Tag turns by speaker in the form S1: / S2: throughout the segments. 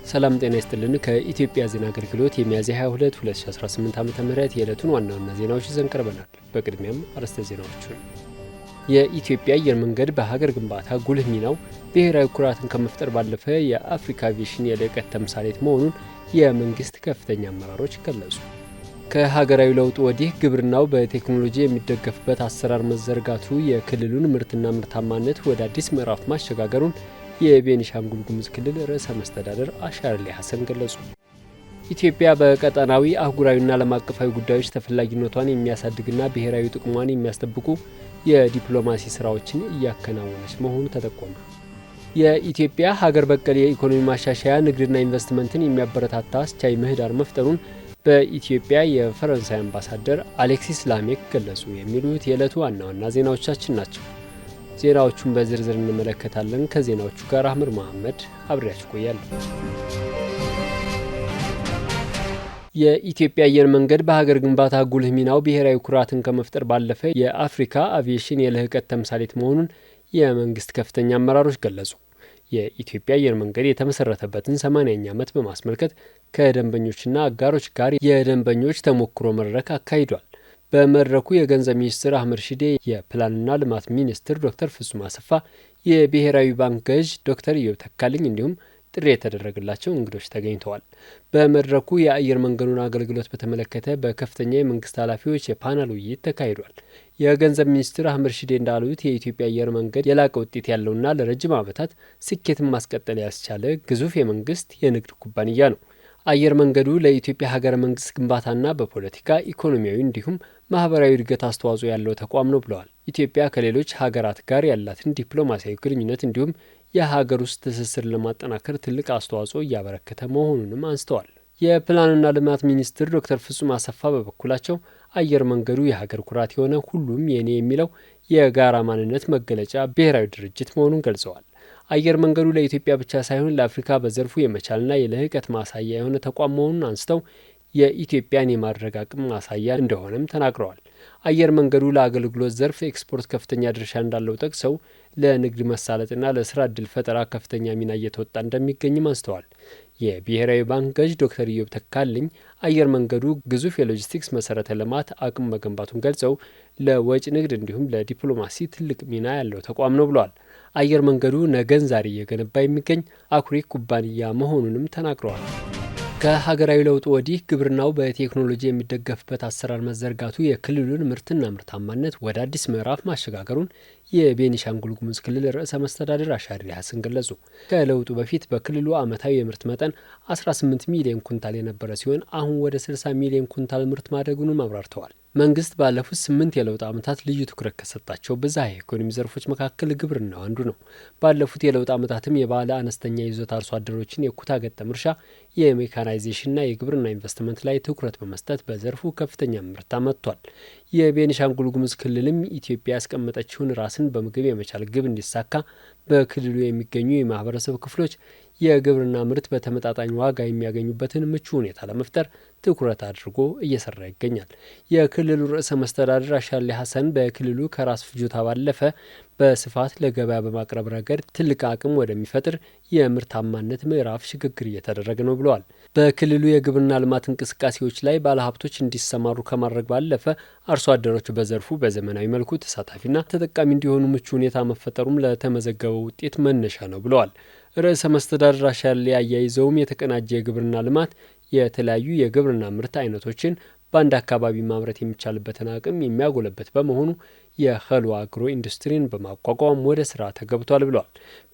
S1: ሰላም ጤና ይስጥልን። ከኢትዮጵያ ዜና አገልግሎት የሚያዝያ 22 2018 ዓ.ም የዕለቱን ዋና ዋና ዜናዎች ይዘን ቀርበናል። በቅድሚያም አርዕስተ ዜናዎቹን። የኢትዮጵያ አየር መንገድ በሀገር ግንባታ ጉልህ ሚናው ብሔራዊ ኩራትን ከመፍጠር ባለፈ የአፍሪካ አቪዬሽን የልዕቀት ተምሳሌት መሆኑን የመንግስት ከፍተኛ አመራሮች ገለጹ። ከሀገራዊ ለውጡ ወዲህ ግብርናው በቴክኖሎጂ የሚደገፍበት አሰራር መዘርጋቱ የክልሉን ምርትና ምርታማነት ወደ አዲስ ምዕራፍ ማሸጋገሩን የቤኒሻንጉል ጉሙዝ ክልል ርዕሰ መስተዳድር አሻድሊ ሐሰን ገለጹ። ኢትዮጵያ በቀጠናዊ አህጉራዊና ዓለም አቀፋዊ ጉዳዮች ተፈላጊነቷን የሚያሳድግና ብሔራዊ ጥቅሟን የሚያስጠብቁ የዲፕሎማሲ ስራዎችን እያከናወነች መሆኑ ተጠቆመ። የኢትዮጵያ ሀገር በቀል የኢኮኖሚ ማሻሻያ ንግድና ኢንቨስትመንትን የሚያበረታታ አስቻይ ምህዳር መፍጠሩን በኢትዮጵያ የፈረንሳይ አምባሳደር አሌክሲስ ላሜክ ገለጹ። የሚሉት የዕለቱ ዋና ዋና ዜናዎቻችን ናቸው። ዜናዎቹን በዝርዝር እንመለከታለን። ከዜናዎቹ ጋር አህመድ መሐመድ አብሬያችሁ ቆያለሁ። የኢትዮጵያ አየር መንገድ በሀገር ግንባታ ጉልህ ሚናው ብሔራዊ ኩራትን ከመፍጠር ባለፈ የአፍሪካ አቪዬሽን የልህቀት ተምሳሌት መሆኑን የመንግስት ከፍተኛ አመራሮች ገለጹ። የኢትዮጵያ አየር መንገድ የተመሰረተበትን 80ኛ ዓመት በማስመልከት ከደንበኞችና አጋሮች ጋር የደንበኞች ተሞክሮ መድረክ አካሂዷል። በመድረኩ የገንዘብ ሚኒስትር አህመድ ሺዴ፣ የፕላንና ልማት ሚኒስትር ዶክተር ፍጹም አሰፋ፣ የብሔራዊ ባንክ ገዥ ዶክተር ኢዮብ ተካልኝ እንዲሁም ጥሪ የተደረገላቸው እንግዶች ተገኝተዋል። በመድረኩ የአየር መንገዱን አገልግሎት በተመለከተ በከፍተኛ የመንግስት ኃላፊዎች የፓናል ውይይት ተካሂዷል። የገንዘብ ሚኒስትር አህመድ ሺዴ እንዳሉት የኢትዮጵያ አየር መንገድ የላቀ ውጤት ያለውና ለረጅም ዓመታት ስኬትን ማስቀጠል ያስቻለ ግዙፍ የመንግስት የንግድ ኩባንያ ነው። አየር መንገዱ ለኢትዮጵያ ሀገረ መንግስት ግንባታና በፖለቲካ ኢኮኖሚያዊ እንዲሁም ማህበራዊ እድገት አስተዋጽኦ ያለው ተቋም ነው ብለዋል። ኢትዮጵያ ከሌሎች ሀገራት ጋር ያላትን ዲፕሎማሲያዊ ግንኙነት እንዲሁም የሀገር ውስጥ ትስስር ለማጠናከር ትልቅ አስተዋጽኦ እያበረከተ መሆኑንም አንስተዋል። የፕላንና ልማት ሚኒስትር ዶክተር ፍጹም አሰፋ በበኩላቸው አየር መንገዱ የሀገር ኩራት የሆነ ሁሉም የኔ የሚለው የጋራ ማንነት መገለጫ ብሔራዊ ድርጅት መሆኑን ገልጸዋል። አየር መንገዱ ለኢትዮጵያ ብቻ ሳይሆን ለአፍሪካ በዘርፉ የመቻልና የልህቀት ማሳያ የሆነ ተቋም መሆኑን አንስተው የኢትዮጵያን የማድረግ አቅም ማሳያ እንደሆነም ተናግረዋል። አየር መንገዱ ለአገልግሎት ዘርፍ ኤክስፖርት ከፍተኛ ድርሻ እንዳለው ጠቅሰው ለንግድ መሳለጥና ለስራ ዕድል ፈጠራ ከፍተኛ ሚና እየተወጣ እንደሚገኝም አንስተዋል። የብሔራዊ ባንክ ገዥ ዶክተር ኢዮብ ተካልኝ አየር መንገዱ ግዙፍ የሎጂስቲክስ መሰረተ ልማት አቅም መገንባቱን ገልጸው ለወጪ ንግድ እንዲሁም ለዲፕሎማሲ ትልቅ ሚና ያለው ተቋም ነው ብለዋል። አየር መንገዱ ነገን ዛሬ እየገነባ የሚገኝ አኩሪ ኩባንያ መሆኑንም ተናግረዋል። ከሀገራዊ ለውጡ ወዲህ ግብርናው በቴክኖሎጂ የሚደገፍበት አሰራር መዘርጋቱ የክልሉን ምርትና ምርታማነት ወደ አዲስ ምዕራፍ ማሸጋገሩን የቤኒሻንጉል ጉሙዝ ክልል ርዕሰ መስተዳድር አሻድሊ ሐሰን ገለጹ። ከለውጡ በፊት በክልሉ ዓመታዊ የምርት መጠን 18 ሚሊዮን ኩንታል የነበረ ሲሆን አሁን ወደ 60 ሚሊዮን ኩንታል ምርት ማደጉንም አብራርተዋል። መንግስት ባለፉት 8 የለውጥ ዓመታት ልዩ ትኩረት ከሰጣቸው ብዝሃ የኢኮኖሚ ዘርፎች መካከል ግብርናው አንዱ ነው። ባለፉት የለውጥ ዓመታትም የባለ አነስተኛ ይዞታ አርሶ አደሮችን የኩታ ገጠም እርሻ፣ የሜካናይዜሽንና የግብርና ኢንቨስትመንት ላይ ትኩረት በመስጠት በዘርፉ ከፍተኛ ምርታ መጥቷል። የቤኒሻንጉል ጉሙዝ ክልልም ኢትዮጵያ ያስቀመጠችውን ራስን በምግብ የመቻል ግብ እንዲሳካ በክልሉ የሚገኙ የማህበረሰብ ክፍሎች የግብርና ምርት በተመጣጣኝ ዋጋ የሚያገኙበትን ምቹ ሁኔታ ለመፍጠር ትኩረት አድርጎ እየሰራ ይገኛል። የክልሉ ርዕሰ መስተዳድር አሻድሊ ሐሰን በክልሉ ከራስ ፍጆታ ባለፈ በስፋት ለገበያ በማቅረብ ረገድ ትልቅ አቅም ወደሚፈጥር የምርታማነት ምዕራፍ ሽግግር እየተደረገ ነው ብለዋል። በክልሉ የግብርና ልማት እንቅስቃሴዎች ላይ ባለሀብቶች እንዲሰማሩ ከማድረግ ባለፈ አርሶ አደሮች በዘርፉ በዘመናዊ መልኩ ተሳታፊና ተጠቃሚ እንዲሆኑ ምቹ ሁኔታ መፈጠሩም ለተመዘገበው ውጤት መነሻ ነው ብለዋል። ርዕሰ መስተዳድር አሻድሊ አያይዘውም የተቀናጀ የግብርና ልማት የተለያዩ የግብርና ምርት አይነቶችን በአንድ አካባቢ ማምረት የሚቻልበትን አቅም የሚያጎለበት በመሆኑ የኸልዋ አግሮ ኢንዱስትሪን በማቋቋም ወደ ስራ ተገብቷል ብለዋል።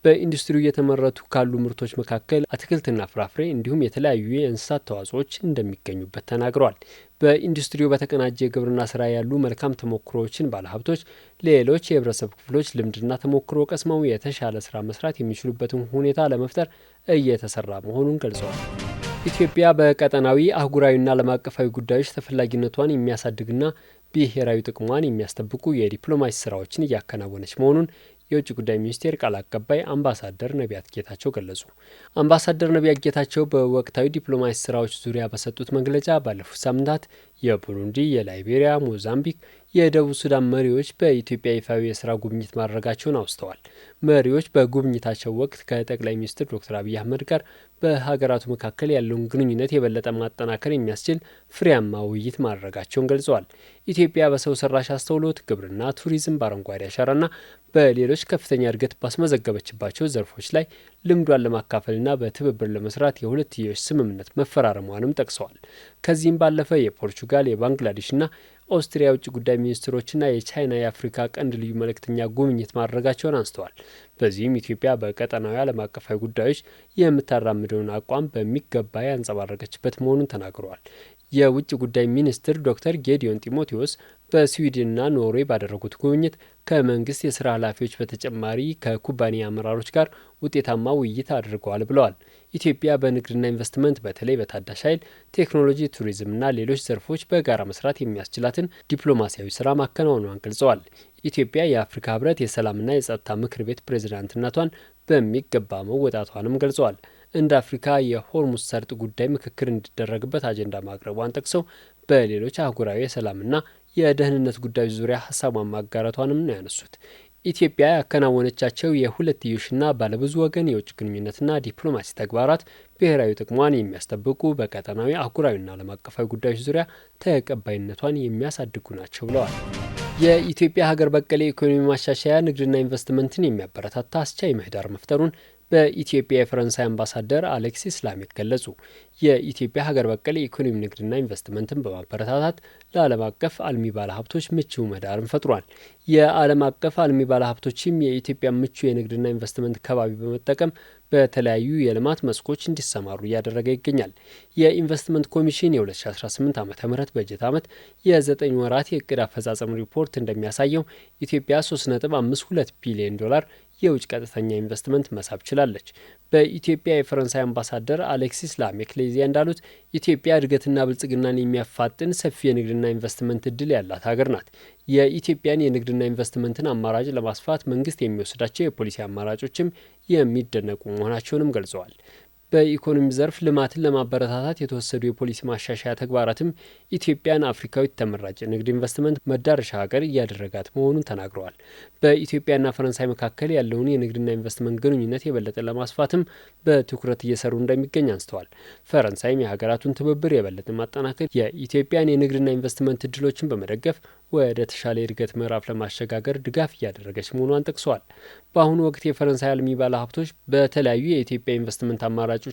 S1: በኢንዱስትሪው እየተመረቱ ካሉ ምርቶች መካከል አትክልትና ፍራፍሬ እንዲሁም የተለያዩ የእንስሳት ተዋጽኦዎች እንደሚገኙበት ተናግረዋል። በኢንዱስትሪው በተቀናጀ የግብርና ስራ ያሉ መልካም ተሞክሮዎችን ባለሀብቶች ሌሎች የህብረተሰብ ክፍሎች ልምድና ተሞክሮ ቀስመው የተሻለ ስራ መስራት የሚችሉበትን ሁኔታ ለመፍጠር እየተሰራ መሆኑን ገልጸዋል። ኢትዮጵያ በቀጠናዊ አህጉራዊና ዓለም አቀፋዊ ጉዳዮች ተፈላጊነቷን የሚያሳድግና ብሔራዊ ጥቅሟን የሚያስጠብቁ የዲፕሎማሲ ስራዎችን እያከናወነች መሆኑን የውጭ ጉዳይ ሚኒስቴር ቃል አቀባይ አምባሳደር ነቢያት ጌታቸው ገለጹ። አምባሳደር ነቢያት ጌታቸው በወቅታዊ ዲፕሎማሲ ስራዎች ዙሪያ በሰጡት መግለጫ ባለፉት ሳምንታት የቡሩንዲ፣ የላይቤሪያ፣ ሞዛምቢክ፣ የደቡብ ሱዳን መሪዎች በኢትዮጵያ ይፋዊ የስራ ጉብኝት ማድረጋቸውን አውስተዋል። መሪዎች በጉብኝታቸው ወቅት ከጠቅላይ ሚኒስትር ዶክተር አብይ አህመድ ጋር በሀገራቱ መካከል ያለውን ግንኙነት የበለጠ ማጠናከር የሚያስችል ፍሬያማ ውይይት ማድረጋቸውን ገልጸዋል። ኢትዮጵያ በሰው ሰራሽ አስተውሎት፣ ግብርና፣ ቱሪዝም፣ በአረንጓዴ አሻራና በሌሎች ከፍተኛ እድገት ባስመዘገበችባቸው ዘርፎች ላይ ልምዷን ለማካፈልና በትብብር ለመስራት የሁለትዮሽ ስምምነት መፈራረሟንም ጠቅሰዋል። ከዚህም ባለፈ የፖርቹጋል፣ የባንግላዴሽና ኦስትሪያ የውጭ ጉዳይ ሚኒስትሮችና የቻይና የአፍሪካ ቀንድ ልዩ መልእክተኛ ጉብኝት ማድረጋቸውን አንስተዋል። በዚህም ኢትዮጵያ በቀጠናዊ ዓለም አቀፋዊ ጉዳዮች የምታራምደውን አቋም በሚገባ ያንጸባረቀችበት መሆኑን ተናግረዋል። የውጭ ጉዳይ ሚኒስትር ዶክተር ጌዲዮን ጢሞቴዎስ በስዊድንና ኖርዌይ ባደረጉት ጉብኝት ከመንግስት የስራ ኃላፊዎች በተጨማሪ ከኩባንያ አመራሮች ጋር ውጤታማ ውይይት አድርገዋል ብለዋል። ኢትዮጵያ በንግድና ኢንቨስትመንት በተለይ በታዳሽ ኃይል፣ ቴክኖሎጂ፣ ቱሪዝምና ሌሎች ዘርፎች በጋራ መስራት የሚያስችላትን ዲፕሎማሲያዊ ስራ ማከናወኗን ገልጸዋል። ኢትዮጵያ የአፍሪካ ህብረት የሰላምና የጸጥታ ምክር ቤት ፕሬዝዳንትነቷን በሚገባ መወጣቷንም ገልጸዋል። እንደ አፍሪካ የሆርሙዝ ሰርጥ ጉዳይ ምክክር እንዲደረግበት አጀንዳ ማቅረቧን ጠቅሰው በሌሎች አህጉራዊ የሰላምና የደህንነት ጉዳዮች ዙሪያ ሀሳቧን ማጋራቷንም ነው ያነሱት። ኢትዮጵያ ያከናወነቻቸው የሁለትዮሽና ባለብዙ ወገን የውጭ ግንኙነትና ዲፕሎማሲ ተግባራት ብሔራዊ ጥቅሟን የሚያስጠብቁ በቀጠናዊ አህጉራዊና ዓለም አቀፋዊ ጉዳዮች ዙሪያ ተቀባይነቷን የሚያሳድጉ ናቸው ብለዋል። የኢትዮጵያ ሀገር በቀል የኢኮኖሚ ማሻሻያ ንግድና ኢንቨስትመንትን የሚያበረታታ አስቻይ ምህዳር መፍጠሩን በኢትዮጵያ የፈረንሳይ አምባሳደር አሌክሲስ ላሜክ ገለጹ። የኢትዮጵያ ሀገር በቀል የኢኮኖሚ ንግድና ኢንቨስትመንትን በማበረታታት ለዓለም አቀፍ አልሚ ባለሀብቶች ምቹ ምህዳርን ፈጥሯል። የዓለም አቀፍ አልሚ ባለሀብቶችም የኢትዮጵያ ምቹ የንግድና ኢንቨስትመንት ከባቢ በመጠቀም በተለያዩ የልማት መስኮች እንዲሰማሩ እያደረገ ይገኛል። የኢንቨስትመንት ኮሚሽን የ2018 ዓ.ም በጀት ዓመት የ9 ወራት የእቅድ አፈጻጸም ሪፖርት እንደሚያሳየው ኢትዮጵያ 3.52 ቢሊዮን ዶላር የውጭ ቀጥተኛ ኢንቨስትመንት መሳብ ችላለች። በኢትዮጵያ የፈረንሳይ አምባሳደር አሌክሲስ ላሜክ ለዚያ እንዳሉት ኢትዮጵያ እድገትና ብልጽግናን የሚያፋጥን ሰፊ የንግድና ኢንቨስትመንት እድል ያላት ሀገር ናት። የኢትዮጵያን የንግድና ኢንቨስትመንትን አማራጭ ለማስፋት መንግስት የሚወስዳቸው የፖሊሲ አማራጮችም የሚደነቁ መሆናቸውንም ገልጸዋል። በኢኮኖሚ ዘርፍ ልማትን ለማበረታታት የተወሰዱ የፖሊሲ ማሻሻያ ተግባራትም ኢትዮጵያን አፍሪካዊት ተመራጭ የንግድ ኢንቨስትመንት መዳረሻ ሀገር እያደረጋት መሆኑን ተናግረዋል። በኢትዮጵያና ፈረንሳይ መካከል ያለውን የንግድና ኢንቨስትመንት ግንኙነት የበለጠ ለማስፋትም በትኩረት እየሰሩ እንደሚገኝ አንስተዋል። ፈረንሳይም የሀገራቱን ትብብር የበለጠ ማጠናከር የኢትዮጵያን የንግድና ኢንቨስትመንት እድሎችን በመደገፍ ወደ ተሻለ የእድገት ምዕራፍ ለማሸጋገር ድጋፍ እያደረገች መሆኗን ጠቅሰዋል። በአሁኑ ወቅት የፈረንሳይ አልሚ ባለሀብቶች በተለያዩ የኢትዮጵያ ኢንቨስትመንት አማራጮቻቸውን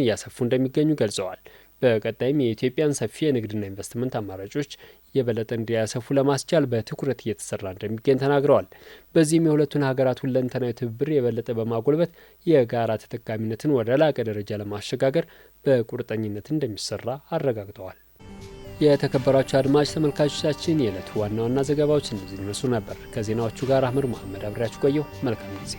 S1: እያሰፉ እንደሚገኙ ገልጸዋል። በቀጣይም የኢትዮጵያን ሰፊ የንግድና ኢንቨስትመንት አማራጮች የበለጠ እንዲያሰፉ ለማስቻል በትኩረት እየተሰራ እንደሚገኝ ተናግረዋል። በዚህም የሁለቱን ሀገራት ሁለንተናዊ ትብብር የበለጠ በማጎልበት የጋራ ተጠቃሚነትን ወደ ላቀ ደረጃ ለማሸጋገር በቁርጠኝነት እንደሚሰራ አረጋግጠዋል። የተከበራችሁ አድማጭ ተመልካቾቻችን የዕለቱ ዋና ዋና ዘገባዎች እነዚህ ይመስሉ ነበር። ከዜናዎቹ ጋር አህመድ መሐመድ አብሬያችሁ ቆየሁ። መልካም ጊዜ